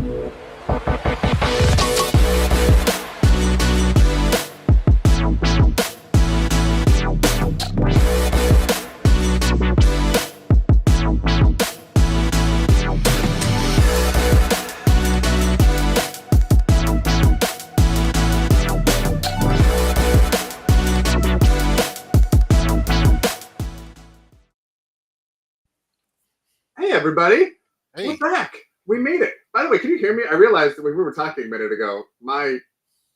Hey, everybody. Hey. We're back. We made it. By the way, can you hear me? I realized that when we were talking a minute ago, my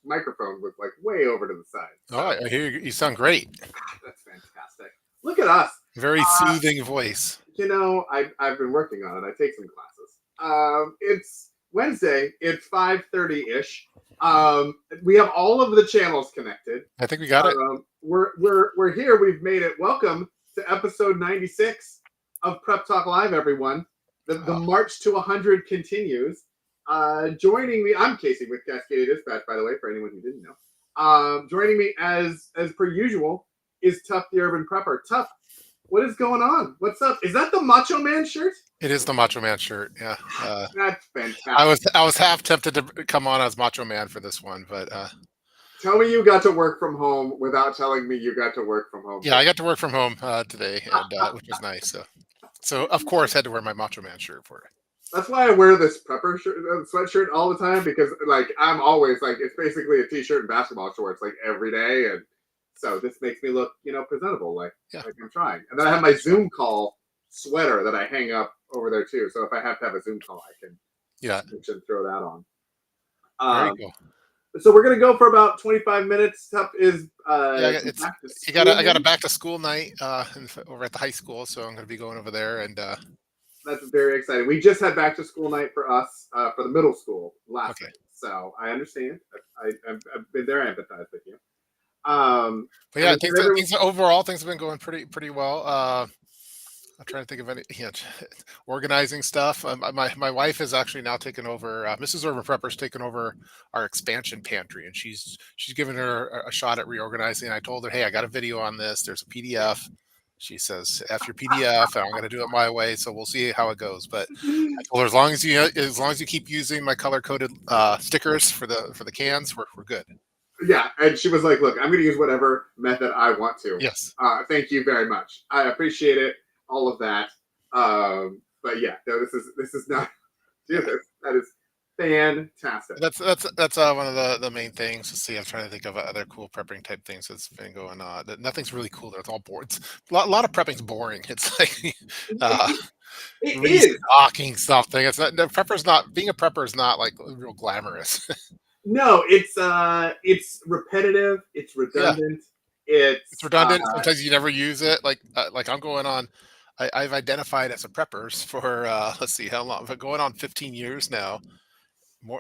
microphone was like way over to the side. So. Oh, I hear you sound great. That's fantastic. Look at us. Very soothing voice. You know, I've been working on it. I take some classes. It's Wednesday. It's 5:30-ish. We have all of the channels connected. I think we got it. We're here. We've made it. Welcome to episode 96 of Prep Talk Live, everyone. The march to 100 continues. Joining me, I'm Casey with Cascadia Dispatch, by the way, for anyone who didn't know. Joining me as per usual is Tuff the Urban Prepper. Tuff, what is going on? What's up? Is that the Macho Man shirt? It is the Macho Man shirt. Yeah. That's fantastic. I was half tempted to come on as Macho Man for this one, but tell me you got to work from home without telling me you got to work from home. Yeah, I got to work from home today, and which was nice. So of course had to wear my Macho Man shirt for it. That's why I wear this prepper shirt, sweatshirt all the time, because like I'm always like, it's basically a t-shirt and basketball shorts like every day, and so this makes me look, presentable, like I'm trying. And then I have my Zoom call sweater that I hang up over there too. So if I have to have a Zoom call, I can throw that on. Very cool. So we're gonna go for about 25 minutes. Tuff is I got a back to school night over at the high school, so I'm gonna be going over there, and that's very exciting. We just had back to school night for us for the middle school last night, so I understand. I've been there. I empathize with you. But yeah, overall things have been going pretty well. I'm trying to think of any organizing stuff. My wife has actually now taken over. Mrs. Urban Prepper's taken over our expansion pantry, and she's given her a shot at reorganizing. I told her, hey, I got a video on this. There's a PDF. She says, "F your PDF, and I'm going to do it my way." So we'll see how it goes. But I told her, as long as you keep using my color coded stickers for the cans, we're good. Yeah, and she was like, "Look, I'm going to use whatever method I want to." Yes. Thank you very much. I appreciate it. All of that, but yeah, no, this is not. That is fantastic. That's one of the main things. Let's see, I'm trying to think of other cool prepping type things that's been going on. Nothing's really cool there. It's all boards. A lot of prepping's boring. It's like restocking something. It's not being a prepper is not like real glamorous. No, it's repetitive. It's redundant. Yeah. It's redundant. Sometimes you never use it. Like I'm going on. I've identified as a preppers for let's see how long, but going on 15 years now,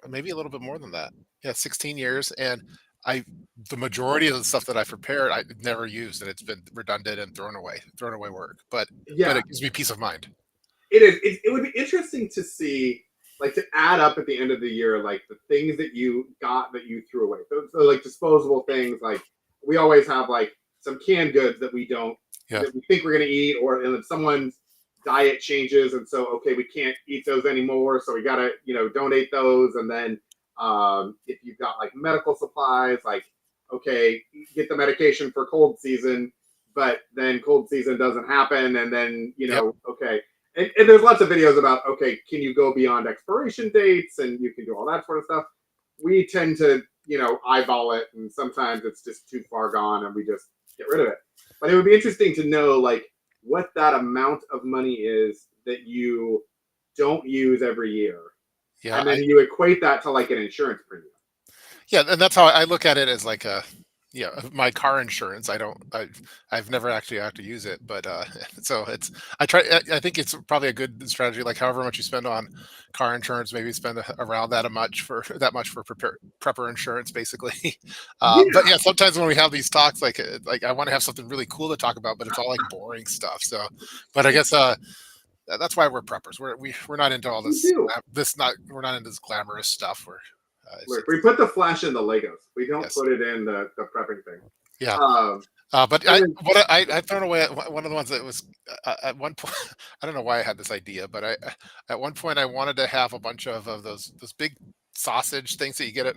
maybe a little bit more than that. Yeah, 16 years, and the majority of the stuff that I prepared I've never used, and it's been redundant and thrown away work. But it gives me peace of mind. It is. It would be interesting to see, like, to add up at the end of the year, like the things that you got that you threw away. So like disposable things, like we always have like some canned goods that we don't. Yeah. That we think we're going to eat, or and if someone's diet changes, and so we can't eat those anymore, so we got to donate those. And then if you've got like medical supplies, like get the medication for cold season, but then cold season doesn't happen, and then and there's lots of videos about can you go beyond expiration dates, and you can do all that sort of stuff. We tend to eyeball it, and sometimes it's just too far gone, and we just get rid of it. But it would be interesting to know like what that amount of money is that you don't use every year. Yeah. And then you equate that to like an insurance premium. Yeah, and that's how I look at it, as like my car insurance. I've never actually had to use it, but so I think it's probably a good strategy. Like however much you spend on car insurance, maybe spend around that much for prepper insurance, basically. But yeah, sometimes when we have these talks, like I want to have something really cool to talk about, but it's all like boring stuff. So, but I guess that's why we're preppers. We're not into all this. We're not into this glamorous stuff. We put the flash in the Legos. We don't put it in the prepping thing. Yeah. But And I then, what I thrown away one of the ones that was at one point. I don't know why I had this idea, but at one point I wanted to have a bunch of those big sausage things that you get at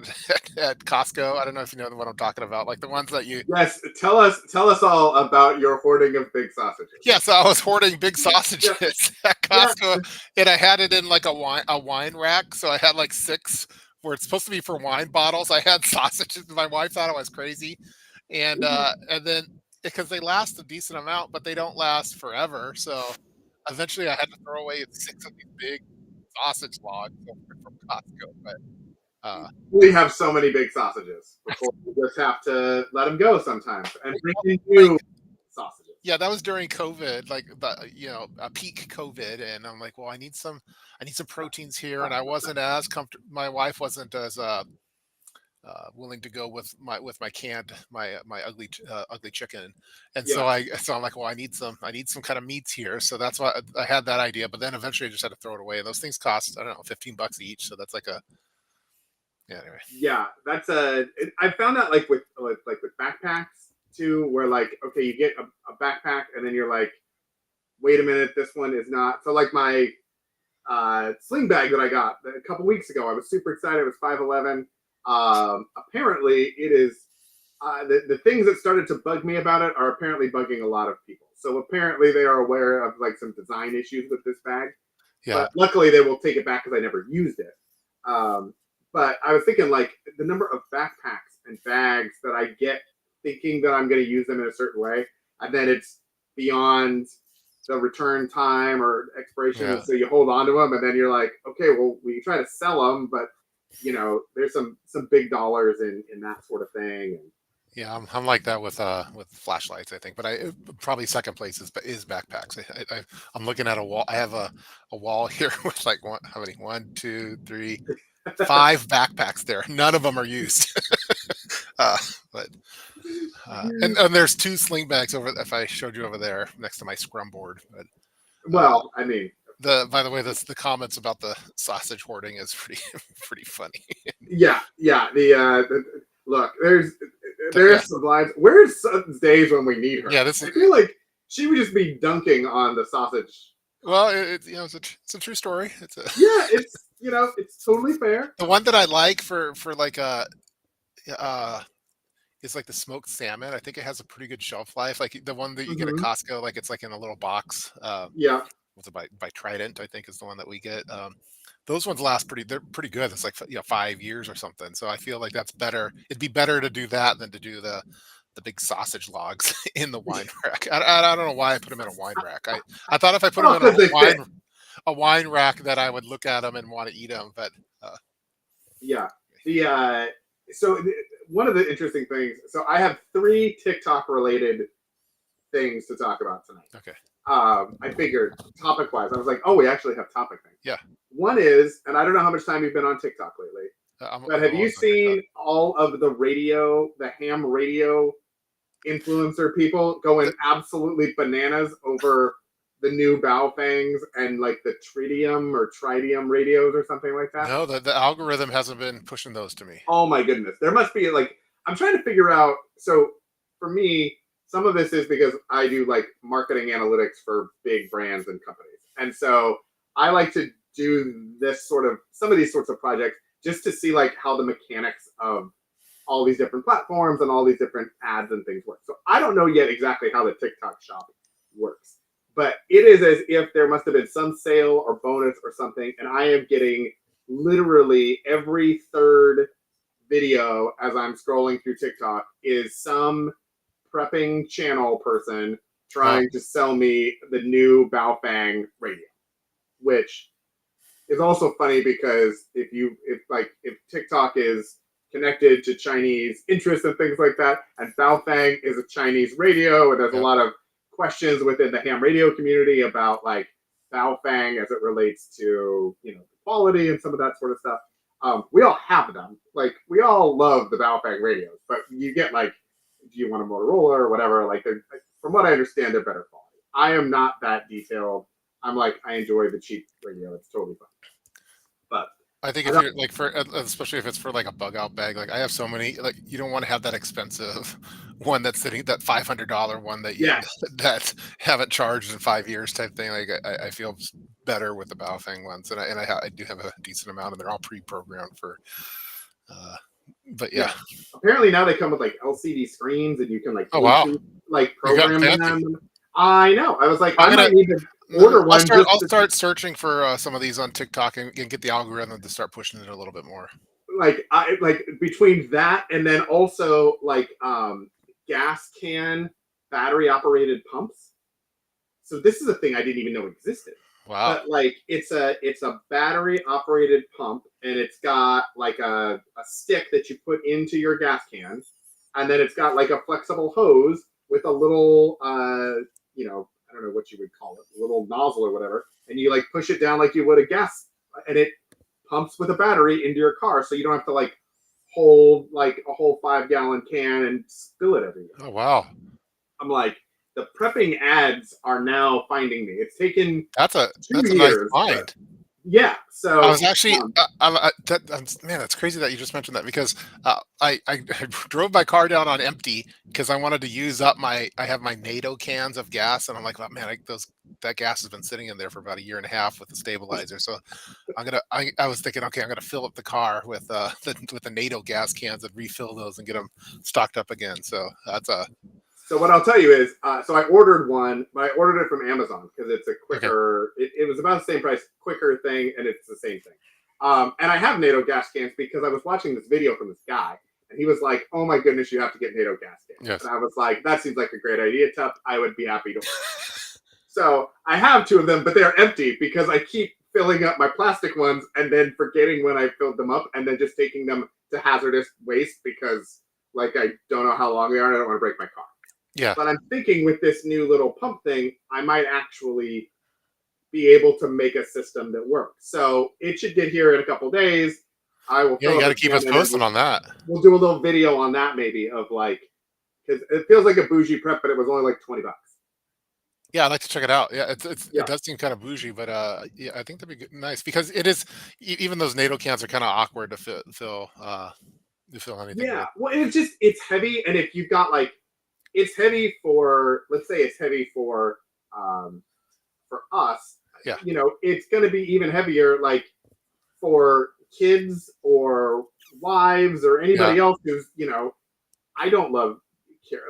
at Costco. I don't know if you know what I'm talking about, like the ones that you. yes, tell us all about your hoarding of big sausages. Yeah, so I was hoarding big Yeah, sausages at yeah. Costco, and I had it in like a wine rack. So I had like six where it's supposed to be for wine bottles. I had sausages. My wife thought I was crazy, and then because they last a decent amount, but they don't last forever. So eventually, I had to throw away six of these big sausage logs from Costco. But We have so many big sausages before we just have to let them go sometimes and bring in during, new sausages. yeah, that was during COVID, like a peak COVID, and I'm like, well, I need some proteins here, and I wasn't as comfortable. My wife wasn't as willing to go with my canned my ugly chicken, and Yeah, so I'm like, well, I need some kind of meats here, so that's why I had that idea. But then eventually, I just had to throw it away. Those things cost, I don't know, $15 each, so that's like a, yeah. Anyway, yeah. That's a. I found that like with backpacks too, where like okay, you get a backpack and then you're like, wait a minute, this one is not. So like my sling bag that I got a couple weeks ago, I was super excited. It was 511. Apparently, it is the things that started to bug me about it are apparently bugging a lot of people. So apparently they are aware of like some design issues with this bag, yeah, but luckily they will take it back because I never used it. Um, but I was thinking like the number of backpacks and bags that I get thinking that I'm going to use them in a certain way, and then it's beyond the return time or expiration, yeah. and so you hold on to them, and then you're like, okay, well, we try to sell them, but there's some big dollars in that sort of thing. And Yeah, I'm like that with flashlights, I think. But I probably second place is backpacks. I'm looking at a wall. I have a wall here with like how many? One, two, three, five backpacks there. None of them are used. uh, but and there's two sling bags over. If I showed you over there next to my scrum board. But uh, well, I mean, by the way, the comments about the sausage hoarding is pretty pretty funny. yeah. Look, there's Yeah, there's some lines. Where's Sutton's days when we need her? yeah. This I is feel like she would just be dunking on the sausage. well, it's a true story. It's a Yeah, it's totally fair. the one that I like for like uh is like the smoked salmon. I think it has a pretty good shelf life. Like the one that you get at Hmm. Costco, like it's like in a little box. Yeah. What's it by Trident? I think is the one that we get. Those ones last pretty. They're pretty good. It's like 5 years or something. So I feel like that's better. It'd be better to do that than to do the big sausage logs in the wine rack. I don't know why I put them in a wine rack. I thought if I put them Well, in because they fit. a wine rack that I would look at them and want to eat them. But Yeah. The so one of the interesting things. So I have three TikTok related things to talk about tonight. okay, I figured topic wise, I was like, oh, we actually have topic things. yeah, One is, and I don't know how much time you've been on TikTok lately, but I'm have you always on TikTok. seen all of the ham radio influencer people going absolutely bananas over the new Baofangs and like the tritium or tritium radios or something like that? No, the algorithm hasn't been pushing those to me. Oh my goodness. There must be like I'm trying to figure out so for me, some of this is because I do like marketing analytics for big brands and companies. And so I like to do this sort of some of these sorts of projects just to see like how the mechanics of all these different platforms and all these different ads and things work. So I don't know yet exactly how the TikTok shop works, but it is as if there must have been some sale or bonus or something, and I am getting literally every third video as I'm scrolling through TikTok is some prepping channel person Huh. trying to sell me the new Baofeng radio, which is also funny because if TikTok is connected to Chinese interests and things like that, and Baofeng is a Chinese radio, and there's a Yep. lot of questions within the ham radio community about like Baofeng as it relates to quality and some of that sort of stuff. We all have them. Like we all love the Baofeng radios, but you get like, do you want a Motorola or whatever? Like, from what I understand, they're better quality. I am not that detailed. I'm like, I enjoy the cheap radio. It's totally fun. But I think I if don't. you're like especially if it's for like a bug out bag, like I have so many, like you don't want to have that expensive one that's sitting, that $500 one that you Yes. that haven't charged in 5 years type thing. Like I feel better with the Baofeng ones, and I do have a decent amount, and they're all pre-programmed for. Uh, but yeah. Yeah. Apparently now they come with like LCD screens and you can like Oh wow, Bluetooth like you got program fancy. them. I know. I was like, I'm I gonna. might need to order I'll one start. just I'll to start searching for some of these on TikTok and get the algorithm to start pushing it a little bit more. like I like between that and then also like gas can battery operated pumps. So this is a thing I didn't even know existed. Wow. But like it's a battery operated pump and it's got like a stick that you put into your gas can and then it's got like a flexible hose with a little I don't know what you would call it, a little nozzle or whatever, and you like push it down like you would a gas and it pumps with a battery into your car so you don't have to like hold like a whole 5 gallon can and spill it everywhere. Oh wow. I'm like, the prepping ads are now finding me. It's taken two That's a nice years, but find. yeah. I So was actually, man, that's crazy that you just mentioned that because I drove my car down on empty because I wanted to use up I have my NATO cans of gas, and I'm like, oh, man, that gas has been sitting in there for about a year and a half with the stabilizer. So I was thinking, okay, I'm gonna fill up the car with with the NATO gas cans and refill those and get them stocked up again. So that's a so what I'll tell you is, so I ordered one, but I ordered it from Amazon because it's a okay. quicker. It was about the same price, quicker thing, and it's the same thing. And I have NATO gas cans because I was watching this video from this guy, and he was like, "Oh my goodness, you have to get NATO gas cans." Yes. And I was like, "That seems like a great idea, Tup. I would be happy to." So I have two of them, but they're empty because I keep filling up my plastic ones and then forgetting when I filled them up and then just taking them to hazardous waste because like I don't know how long they are and I don't want to break my car. Yeah. But I'm thinking with this new little pump thing, I might actually be able to make a system that works. So it should get here in a couple days. I will Yeah, fill you up got a to keep can us and then posted on that. we'll do a little video on that maybe of like, because it feels like a bougie prep, but it was only like $20. Yeah, I'd like to check it out. Yeah, it Yeah. does seem kind of bougie, but yeah, I think that'd be nice because it is. Even those NATO cans are kind of awkward to fill anything Yeah. with. Well, and it's heavy. And if you've got like, it's heavy for, let's say it's heavy um, for us, Yeah, it's going to be even heavier like for kids or wives or yeah, anybody else who's, I don't love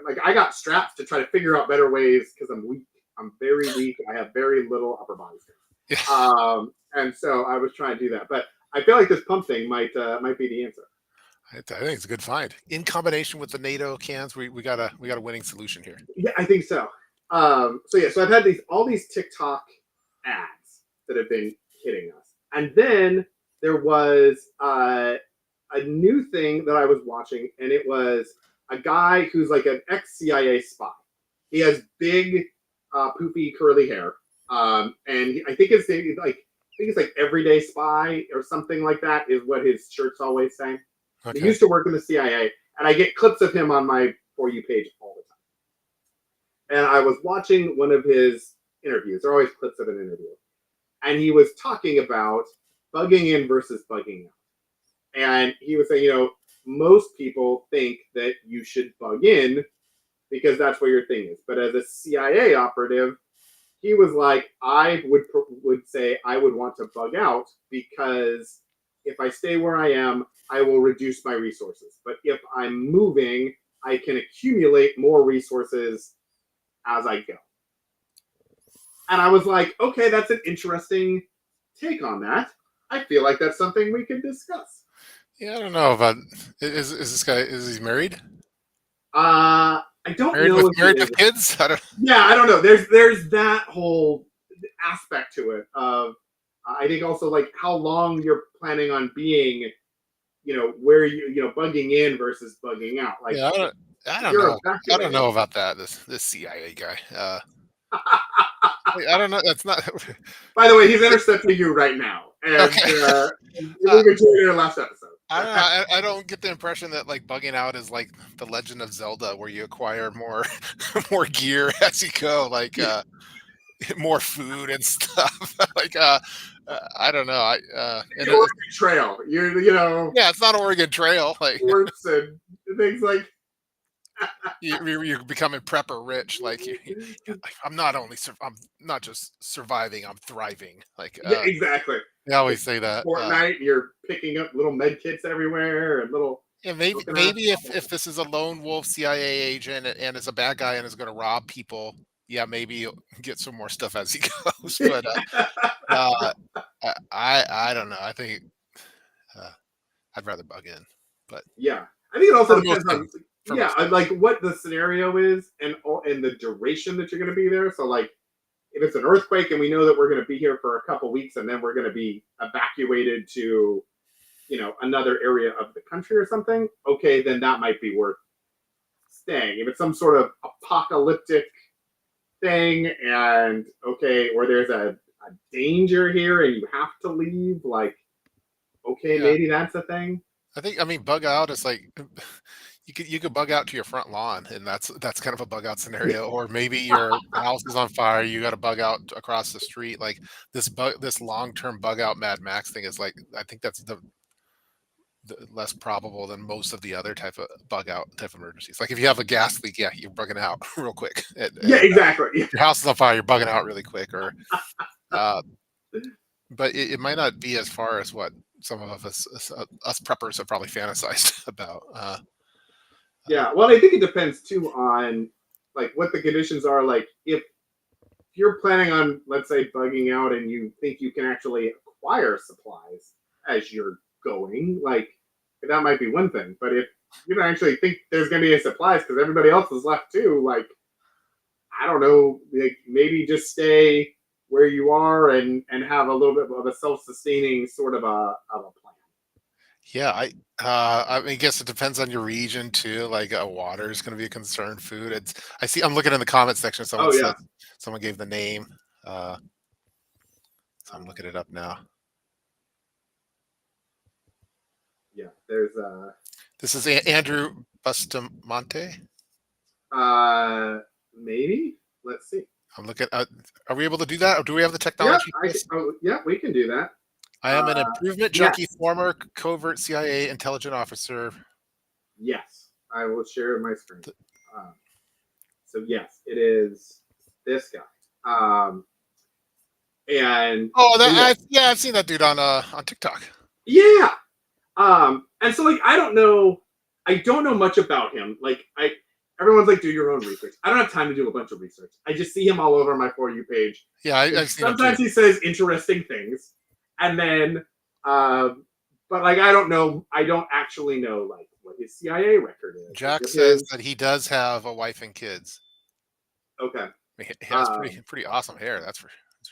like I got straps to try to figure out better ways because I'm weak. I'm very weak. I have very little upper body yeah. strength. And so I was trying to do that, but I feel like this pump thing might be the answer. I think it's a good find in combination with the NATO cans. We got a winning solution here. Yeah, I think so. So yeah, so I've had all these TikTok ads that have been hitting us, and then there was a new thing that I was watching, and it was a guy who's like an ex-CIA spy. He has big, poofy, curly hair, and I think it's like Everyday Spy or something like that is what his shirts always say. He Okay. used to work in the CIA, and I get clips of him on my For You page all the time. And I was watching one of his interviews. There are always clips of an interview, and he was talking about bugging in versus bugging out. And he was saying, most people think that you should bug in because that's what your thing is. But as a CIA operative, he was like, I would say I would want to bug out because if I stay where I am, I will reduce my resources. But if I'm moving, I can accumulate more resources as I go. And I was like, okay, that's an interesting take on that. I feel like that's something we could discuss. Yeah, I don't know about is this guy, is he married? I don't know if he Married is. with kids? I don't. Yeah, I don't know. There's that whole aspect to it of I think also like how long you're planning on being, where bugging in versus bugging out. Like Yeah, I if don't you're know. I don't evacuating. know about that. This CIA guy. I don't know. That's not By the way, he's intercepting you right now, and okay. we were doing it in our last episode. I don't know. I don't get the impression that like bugging out is like the Legend of Zelda, where you acquire more more gear as you go, like more food and stuff. like I don't know. The Oregon Trail, yeah, it's not Oregon Trail. Like sports and things like. You're becoming prepper rich. Like yeah, like, I'm not just surviving, I'm thriving. Like Yeah, exactly. they Like always say that. Fortnite, you're picking up little med kits everywhere and little Yeah, maybe coconuts. if this is a lone wolf CIA agent and is a bad guy and is going to rob people, yeah, maybe you'll get some more stuff as he goes. But uh, I don't know. I think uh, I'd rather bug in, but Yeah, I think it also for most depends on things, for yeah, most things, like what the scenario is and the duration that you're going to be there. So like if it's an earthquake and we know that we're going to be here for a couple weeks and then we're going to be evacuated to another area of the country or something, okay, then that might be worth staying. If it's some sort of apocalyptic thing and okay, or there's a danger here and you have to leave, like okay, yeah. maybe that's a thing. I mean, bug out is like you could bug out to your front lawn, and that's kind of a bug out scenario. Or maybe your house is on fire, you got to bug out across the street. Like this long term bug out Mad Max thing is like I think that's the less probable than most of the other type of bug out type of emergencies. Like if you have a gas leak, yeah, you're bugging out real quick. Yeah, exactly. Your house is on fire, you're bugging out really quick. Or uh, but it might not be as far as what some of us preppers have probably fantasized about. Yeah, well, I think it depends too on like what the conditions are. Like if you're planning on, let's say, bugging out and you think you can actually acquire supplies as you're going, like that might be one thing. But if you don't actually think there's going to be any supplies because everybody else is left too, like I don't know, like maybe just stay where you are and have a little bit of a self-sustaining sort of a plan. Yeah, I mean, I guess it depends on your region too. Like water is going to be a concern. Food. I'm looking in the comment section. Oh yeah, Someone gave the name. Uh, so I'm looking it up now. yeah. There's This is Andrew Bustamante. maybe. Let's see. I'm looking. Are we able to do that? Or do we have the Yeah, technology for this? yeah, we can do that. I am an improvement junkie, Yes, former covert CIA intelligent officer. yes. I will share my screen. Um, so yes, it is this guy. And Oh, so yeah, yeah, I've seen that dude on TikTok. yeah. And so like I don't know much about him. Like everyone's like, do your own research. I don't have time to do a bunch of research. I just see him all over my For You page. Yeah, I've seen him too. Sometimes he says interesting things, and then, but like I don't actually know like what his CIA record is. Jack Like, says that he does have a wife and kids. okay, He has pretty awesome hair. That's for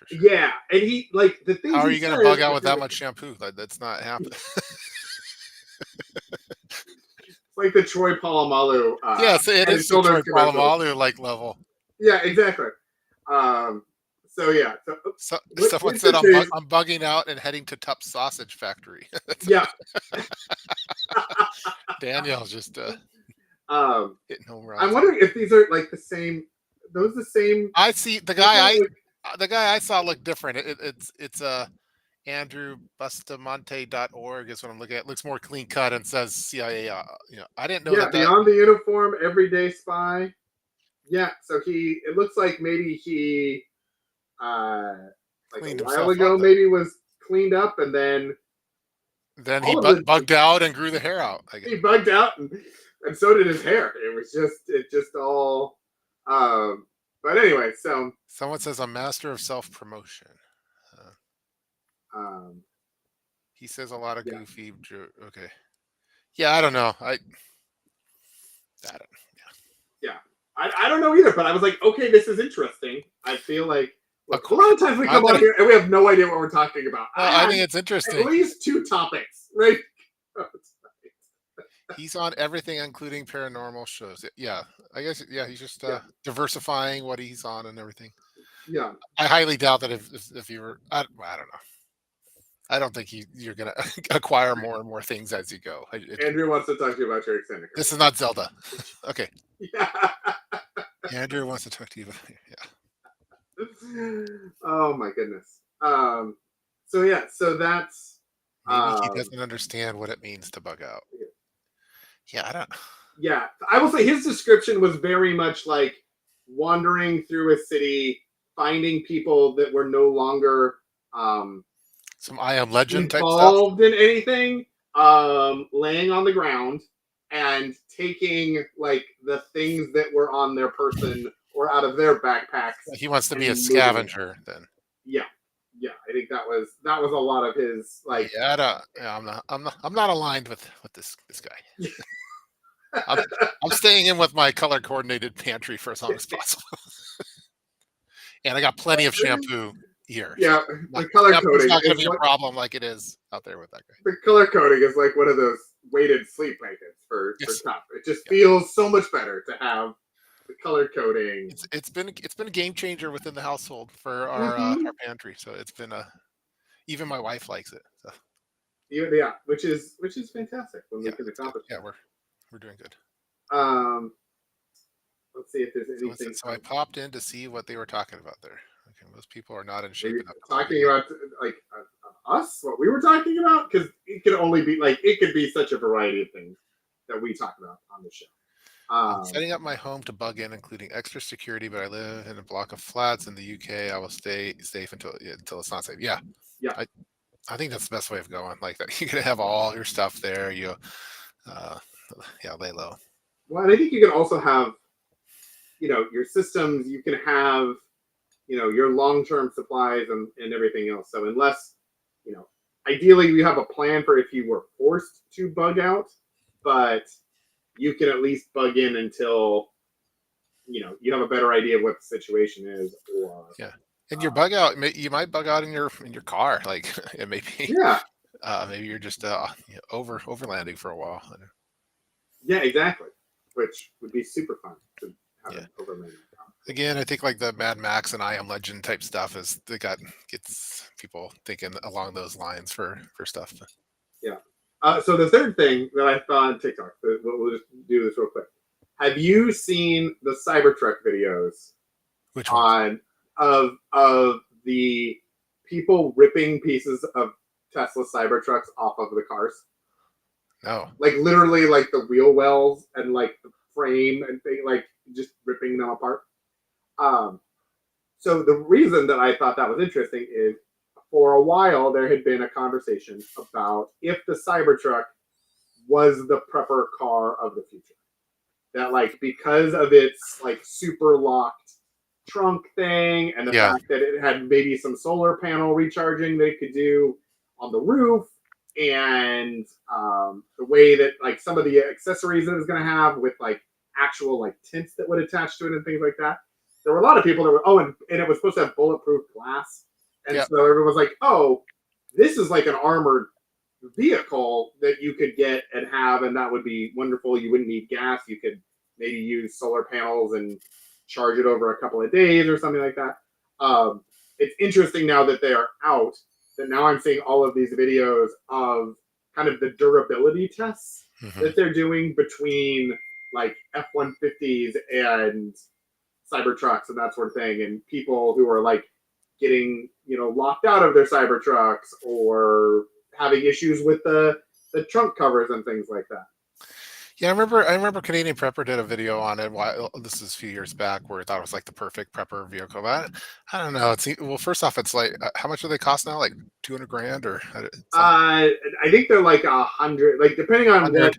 sure. yeah, and he like the things How are he you going to says. bug out with that much shampoo? That's not happening. It's like the Troy Polamalu Yes, it Head and is the Shoulders Troy commercial. Polamalu like level. Yeah, exactly. Um, so yeah, so Someone what's said the case? I'm bugging out and heading to Tup's Sausage Factory. Yeah. Daniel's just um, hitting home I'm runs. wondering if these are like the same. Those the same. I see the guy I saw looked different. It's andrewbustamante.org is what I'm looking at. It looks more clean cut and says CIA. I didn't know Yeah, that. beyond the uniform, everyday spy. Yeah, so it looks like maybe he uh like Cleaned a while himself up. ago maybe was cleaned up and Then he all of bugged out and grew the hair out. I guess. he bugged out and so did his hair. It just all but anyway, so Someone says a master of self promotion. um He says a lot of yeah. goofy. Okay. Yeah, I don't know. I don't. Yeah. I don't know either, but I was like, okay, this is interesting. I feel like look, a lot of times we come on here and we have no idea what we're talking about. I think it's At interesting. least two topics, right? He's on everything, including paranormal shows. Yeah, I guess. Yeah, he's just Yeah. diversifying what he's on and everything. Yeah. I highly doubt that if you were, I don't know. I don't think you're gonna acquire more and more things as you go. Andrew wants to talk to you about your extended This is not Zelda. Okay. Yeah. Andrew wants to talk to you about yeah. Oh my goodness. So yeah, so that's Maybe he doesn't understand what it means to bug out. Yeah, I don't. Yeah, I will say his description was very much like wandering through a city, finding people that were no longer Some I Am Legend type stuff. involved in anything, laying on the ground and taking like the things that were on their person or out of their backpacks He wants to be a and moving it. scavenger then. Yeah, yeah. I think that was a lot of his like. Yeah, I'm not aligned with this guy. I'm I'm staying in with my color coordinated pantry for as long as possible. And I got plenty of shampoo here. So Yeah, not, the color shampoo's coding not gonna is be a what problem like it is out there with that guy. the color coding is like one of those weighted sleep blankets for Yes. tough. It just Yeah. feels so much better to have the color coding. It's been a game changer within the household for Mm-hmm. our pantry. So it's been a even my wife likes it. So Yeah, which is fantastic when we yeah, can it's good. accomplish Yeah, we're doing good. that. Let's see if there's So what's anything it? So I else. popped in to see what they were talking about there. Okay, most people are not in shape Maybe enough to log talking in. about like us, what we were talking about, because it could only be like it could be such a variety of things that we talk about on the show. I'm Um, setting up my home to bug in, including extra security, but I live in a block of flats in the UK. I will stay safe until it's not safe. Yeah, yeah. I, I think that's the best way of going. Like that, you're gonna have all your stuff there. Uh, yeah, lay low. Well, and I think you can also have your systems. You can have your long-term supplies and everything else. So unless you know, ideally we have a plan for if you were forced to bug out, but you can at least bug in until you have a better idea of what the situation is, or Yeah, and your uh, bug out, you might bug out in your car. Like it may be, yeah, maybe you're just overlanding for a while. yeah, exactly, which would be super fun to have Yeah. an overlay. Again, I think like the Mad Max and I Am Legend type stuff is that gets people thinking along those lines for stuff. Yeah. So the third thing that I saw on TikTok, we'll just do this real quick. Have you seen the Cybertruck videos Which ones? on of the people ripping pieces of Tesla Cybertrucks off of the cars? No. Like literally, like the wheel wells and like the frame and thing, like just ripping them apart. Um, so the reason that I thought that was interesting is for a while there had been a conversation about if the Cybertruck was the prepper car of the future. That like because of its like super locked trunk thing and the Yeah. fact that it had maybe some solar panel recharging they could do on the roof and the way that like some of the accessories that it was going to have with like actual like tints that would attach to it and things like that. There were a lot of people that were and it was supposed to have bulletproof glass, and Yeah. so everyone was like, oh, this is like an armored vehicle that you could get and have, and that would be wonderful. You wouldn't need gas. You could maybe use solar panels and charge it over a couple of days or something like that. It's interesting now that they are out that now I'm seeing all of these videos of kind of the durability tests Hmm. that they're doing between like F-150s and Cybertrucks and that sort of thing, and people who are like getting locked out of their Cybertrucks or having issues with the trunk covers and things like that. Yeah, I remember Canadian Prepper did a video on it. This is a few years back, where I thought it was like the perfect prepper vehicle. But I don't know. Well, first off, it's like how much do they cost now? Like 200 grand or some I think they're like 100, like depending on what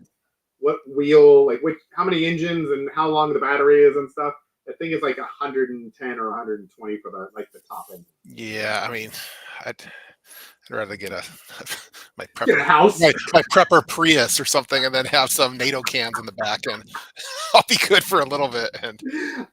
100. wheel, like which how many engines and how long the battery is and stuff. I think it's like 110 or 120 for the like the top end. Yeah, I mean, I'd rather get a my Get a prepper house. my prepper Prius or something, and then have some NATO cans in the back, and I'll be good for a little bit. And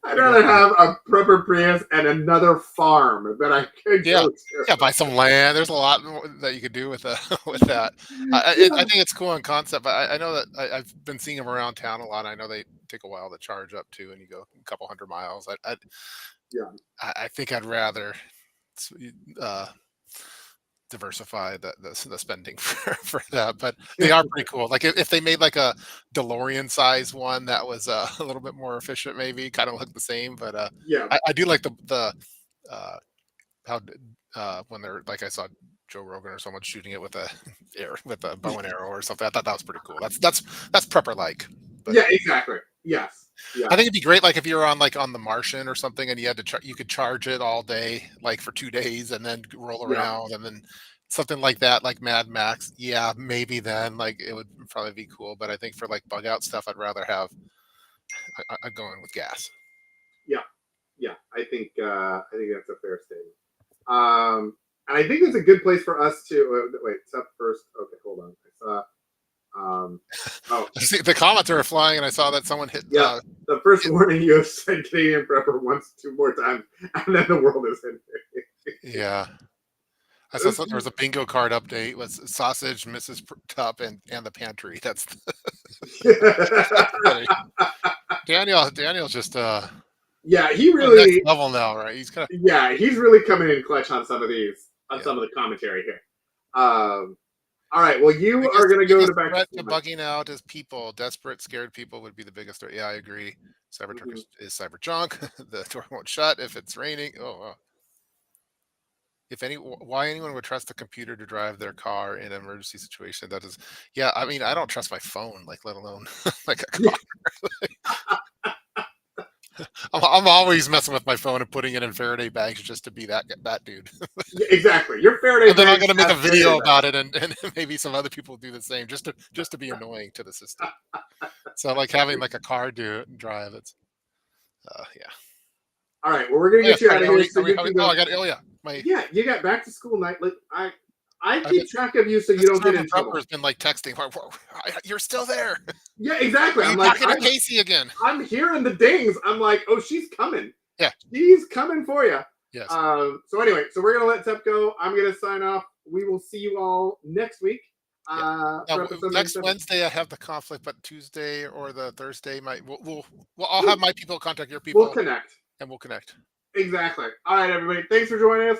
I'd go rather from have a prepper Prius and another farm that I could yeah, go yeah, buy some land. There's a lot more that you could do with with that. I to. think it's cool in concept, but I know that I've been seeing them around town a lot. I know they take a while to charge up too, and you go a couple hundred miles. Yeah. I think I'd rather uh, diversify the spending for that, but they are pretty cool. Like if they made like a DeLorean size one that was a little bit more efficient, maybe kind of look the same. But Yeah. I do like the uh, how when they're like I saw Joe Rogan or someone shooting it with a air with a bow and arrow or something. I thought that was pretty cool. That's prepper like. But Yeah, exactly. Yes. Yeah. I think it'd be great, like if you were on like on the Martian or something, and you had to you could charge it all day, like for 2 days, and then roll Yeah. around, and then something like that, like Mad Max. Yeah, maybe then like it would probably be cool. But I think for like bug out stuff, I'd rather have going with gas. Yeah. Yeah. I think that's a fair statement. And I think it's a good place for us to wait. Step first. Okay, hold on. I saw. Oh, See, the comments are flying, and I saw that someone hit. yeah. The first warning you have said Canadian prepper once, two more times, and then the world is in. Yeah, I saw there was a bingo card update with sausage, Mrs. Tup, and the pantry. That's, that's funny. Daniel's just Yeah, he next really. level now, right? He's kind of. Yeah, he's really coming in clutch on some of these, on Yeah. some of the commentary here. All right. Well, you Biggest, are going to go to biggest back to threat school. to bugging out is people. Desperate, scared people would be the biggest threat. Yeah, I agree. Cybertruck Mhm. is Cyberjunk. The door won't shut if it's raining. Oh, if any, why anyone would trust a computer to drive their car in an emergency situation? That is, yeah. I mean, I don't trust my phone, like let alone like a Yeah, car. I'm always messing with my phone and putting it in Faraday bags just to be that dude. yeah, exactly. Your Faraday And then I'm bags gonna make a have Faraday video bags. about it, and maybe some other people do the same, just to be annoying to the system. So like having like a car drive, it's yeah. All right. Well, we're going Oh to yeah, get you out sorry. of here so you Are we, can oh, go. I got it. Oh yeah, my Yeah, you got back to school night. Like I I've been, keep track of you so the you don't get suburban in prepper trouble. has been like texting. You're still there? Yeah, exactly. Are you I'm like talking to Casey again? I'm hearing the dings. I'm like, oh, she's coming. Yeah. She's coming for you. Yes. So anyway, so we're gonna let Tep go. I'm gonna sign off. We will see you all next week. Yeah. For Now, episode next 97. Wednesday I have the conflict, but Tuesday or the Thursday might we'll I'll have my people contact your We'll people, connect. and we'll connect. Exactly. All right, everybody. Thanks for joining us.